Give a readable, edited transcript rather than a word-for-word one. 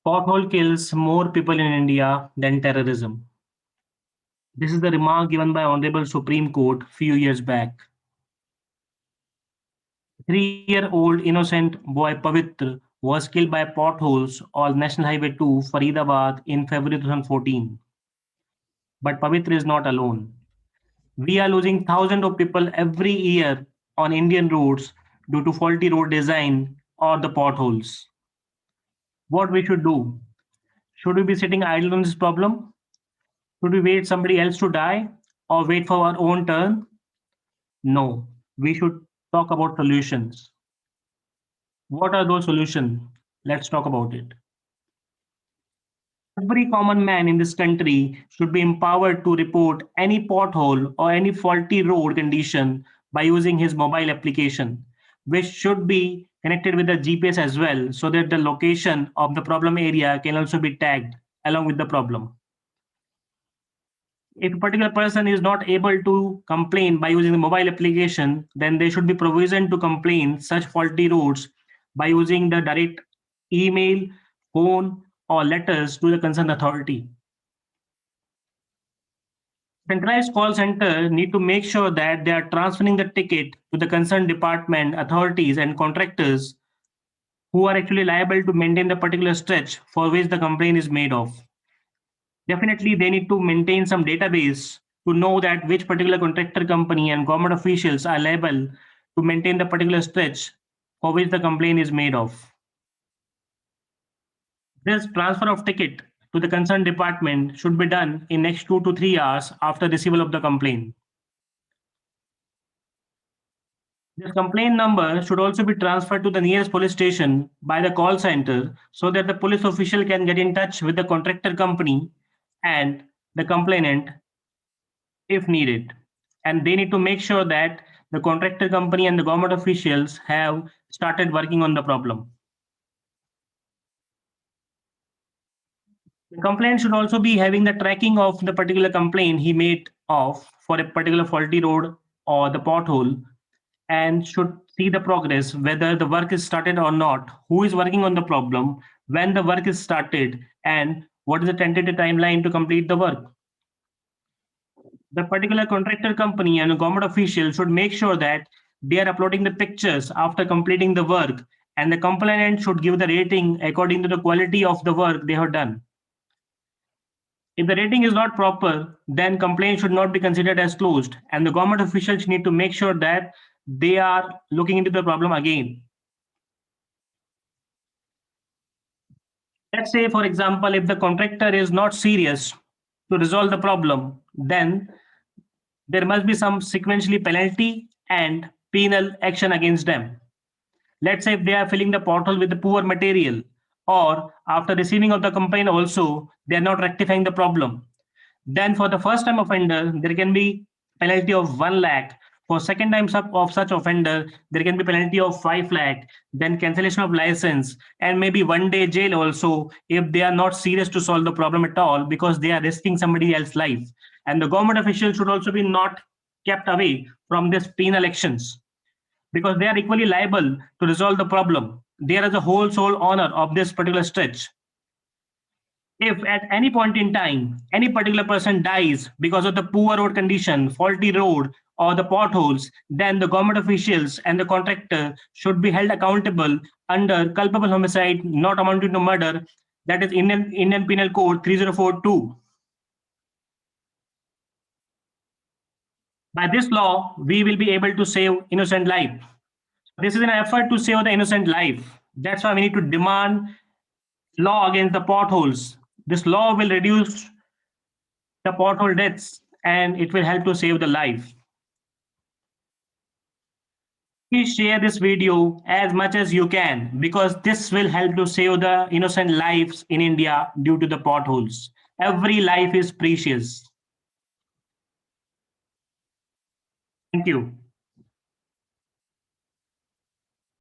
Pothole kills more people in India than terrorism. This is the remark given by Honorable Supreme Court few years back. 3-year-old innocent boy Pavitra was killed by potholes on National Highway 2, Faridabad in February 2014. But Pavitra is not alone. We are losing thousands of people every year on Indian roads due to faulty road design or the potholes. What we should do? Should we be sitting idle on this problem? Should we wait somebody else to die or wait for our own turn? No, we should talk about solutions. What are those solutions? Let's talk about it. Every common man in this country should be empowered to report any pothole or any faulty road condition by using his mobile application, which should be connected with the GPS as well, so that the location of the problem area can also be tagged along with the problem. If a particular person is not able to complain by using the mobile application, then they should be provisioned to complain such faulty roads by using the direct email, phone, or letters to the concerned authority. Centralized call center need to make sure that they are transferring the ticket to the concerned department, authorities, and contractors who are actually liable to maintain the particular stretch for which the complaint is made of. Definitely, they need to maintain some database to know that which particular contractor company and government officials are liable to maintain the particular stretch for which the complaint is made of. This transfer of ticket to the concerned department should be done in next 2 to 3 hours after receival of the complaint. This complaint number should also be transferred to the nearest police station by the call center so that the police official can get in touch with the contractor company and the complainant if needed. And they need to make sure that the contractor company and the government officials have started working on the problem. The complaint should also be having the tracking of the particular complaint he made of for a particular faulty road or the pothole, and should see the progress, whether the work is started or not, who is working on the problem, when the work is started, and what is the tentative timeline to complete the work. The particular contractor company and a government official should make sure that they are uploading the pictures after completing the work, and the complainant should give the rating according to the quality of the work they have done. If the rating is not proper, then complaint should not be considered as closed, and the government officials need to make sure that they are looking into the problem again. Let's say, for example, if the contractor is not serious to resolve the problem, then there must be some sequentially penalty and penal action against them. Let's say if they are filling the pothole with the poor material, or after receiving of the complaint also, they are not rectifying the problem. Then for the first time offender, there can be penalty of 1 lakh. For second time of such offender, there can be penalty of 5 lakh, then cancellation of license, and maybe 1 day jail also if they are not serious to solve the problem at all, because they are risking somebody else's life. And the government officials should also be not kept away from these penal actions, because they are equally liable to resolve the problem. They are the whole sole owner of this particular stretch. If at any point in time, any particular person dies because of the poor road condition, faulty road, or the potholes, then the government officials and the contractor should be held accountable under culpable homicide not amounting to murder, that is Indian Penal Code 3042. By this law, we will be able to save innocent life. This is an effort to save the innocent life. That's why we need to demand law against the potholes. This law will reduce the pothole deaths and it will help to save the life. Please share this video as much as you can, because this will help to save the innocent lives in India due to the potholes. Every life is precious. Thank you.